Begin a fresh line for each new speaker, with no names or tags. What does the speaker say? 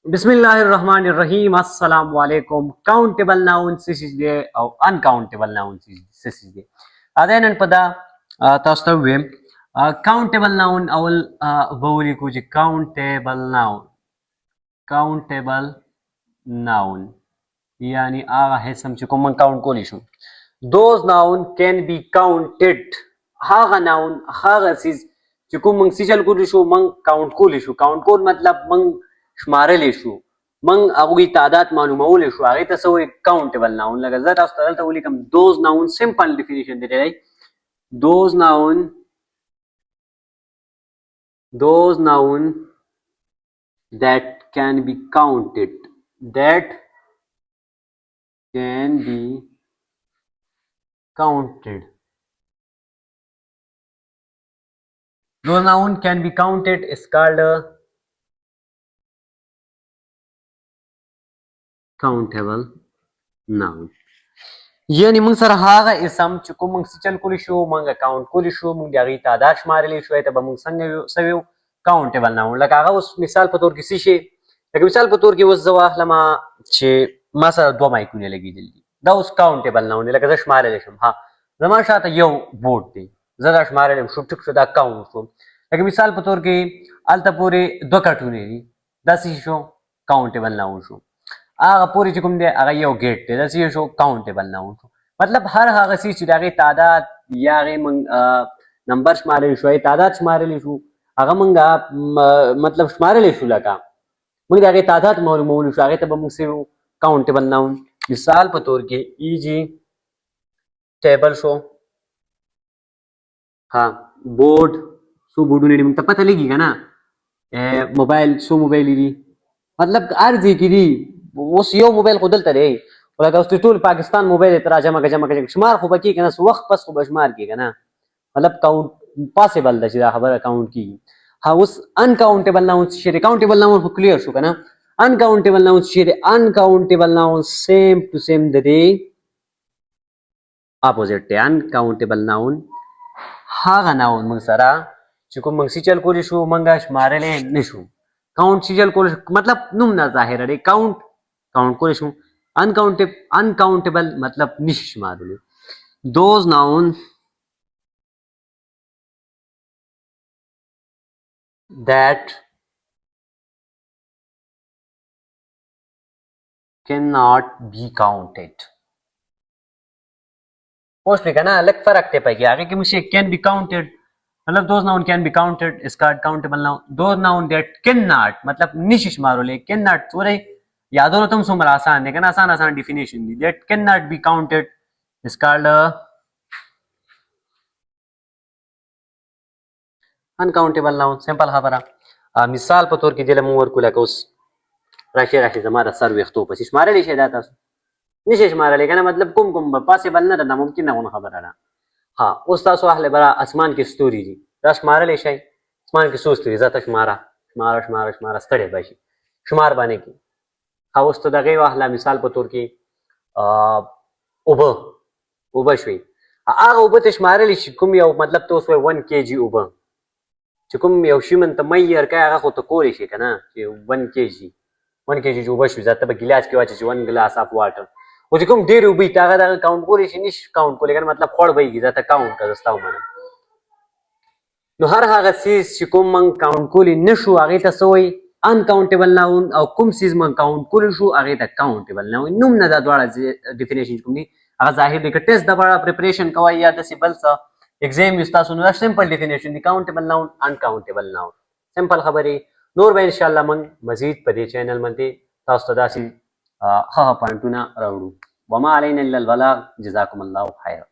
बिस्मिल्लाहिर्रहमानिर्रहीम अस्सलाम वालेकुम countable noun سيسي او uncountable noun سيسي هذا ننبدا تستوي countable noun اول بولي كوجي countable noun يعني اسم چې کوم کاونټ کولی شو those noun can be counted هغه noun هغه سیز چې کوم موږ سیجل کولی شو موږ کاونټ کولی شو کاونټ کول مطلب موږ شمارلی شو موږ هغوی تعداد معلومولی شو هغې ته څه وایي countable noun لکه زه تاسو ته دلته ولیکم those noun simple definition دی those noun that can be counted that can be counted. Those noun can be counted is called a countable noun. یعنی موږ سره هغه اسم چې کوم موږ چل کولی شو موږ کاونټ کولی شو موږ د هغې تعداد شمارلی شو ته به موږ څنګه سوي کاونټیبل ناون لکه هغه اوس مثال په طور کې څه شي لکه مثال په طور کې اوس زه واخلم چې ما سره 2 مایکونه لګېدلي دي دا اوس کاونټیبل ناون دی لکه زه شمارلی شم ها زما شاته یو بورډ دی زه دا شمارلی شم ټیک شو دا کاونټ شو لکه مثال په طور کې هلته پورې 2 کټونه دي دا څه شو کاونټیبل ناون شو هغه پورې چې کوم دی هغه یو ګیټ دی دا څه شو کاونټیبل ناون شو مطلب هر هغه څیز چې د هغې تعداد یا هغې موږ نمبر شمارلی شو تعداد شمارلی شو هغه موږ مطلب شمارلی شو لکه موږ د هغې تعداد معلومولی شو هغې ته به موږ څه وو کاونټیبل ناون مثال په طور کې ایجي ټیبل شو ها بورډ څو بورډونه دي موږ ته پته لګي که نه موبایل څو موبایل دي مطلب هر ځای کې دي اوس یو موبایل خو دلته دی لکه اوس ټول پاکستان موبایل یې ته راجمع کړه شمار خو به کېږي که نه څه وخت پس خو به شمار کېږي که نه مطلب کاونټ پاسبل ده چې دا خبره کاونټ کېږي ها اوس انکاونټیبل ناون څه شی دی کاونټیبل ناون خو کلیر شو که نه انکاونټیبل ناون څه شی دی انکاونټیبل ناون سیم ټو سیم د دې اپوزیټ دی انکاونټیبل ناون هغه ناون موږ سره چې کوم موږ سیچل کولی شو موږ شمارلی نه شو کاونټ سیچل کولی شو مطلب نوم نه ظاهره دی کاونټ کولی شو uncountable मतलब نشي شمارلو those noun that cannot be counted پوښ پې که نه لږ فرق دی پکې هغې کې موږ can be counted मतलब those noun can be counted is called countable noun those noun that cannot मतलब نشي شمارلی cannot څوری یادولو ته هم څومره آسان دی که نه آسان ډیفینیشن دی that cannot be counted is called uncountable noun سمپل خبره مثال په طور کې دې له موږ ورکړو لکه اوس راشي زما د سر ویښتو پسې شمارلی شئ دا تاسو نشئ شمارلی که نه مطلب کوم به پاسبل نه ده ناممکن نه خبره ده ها اوس تاسو اهل برا اسمان کې ستوري دي دا شمارلی شئ اسمان کې څو ستوري ځه ته شماره ستړی به شي شمار باندې کې ها اوس ته د هغې واخله مثال په طور کې اوبه شوي هغه اوبه ته شمارلی شي کوم یو مطلب ته اوس وایي 1 kg اوبه چې کوم یو شي من ته میر کوي هغه خو ته کولی شي که نه چې 1 kg چې اوبه شوي ځه ته به ګیلاس کې واچې چې 1 ګلاس اف واټر خو چې کوم ډېرې اوبه وي ته هغه دغه کاونټ کولی شي نشي کاونټ کولی که نه مطلب خوړ به یېږي ځه ته کاونټ کړه زه ستا ومنم نو هر هغه څیز چې کوم موږ کاونټ کولی نه شو هغې ته څه وایي uncountable noun او کوم څیز موږ کاونټ کولی شو هغې ته countable noun نوم نه دا دواړه ډیفینیشن کوم دي هغه ظاهر دی که ټیسټ دپاره پریپریشن کوئ یا داسې بل څه ایگزام وي ستاسو نو دا سمپل ډیفینیشن دی countable noun uncountable noun سمپل خبرې نور به انشاءالله موږ مزید په دې چینل باندې تاسو ته داسې ښه پوینټونه راوړو وما علینا الا البلاغ جزاکم الله خیر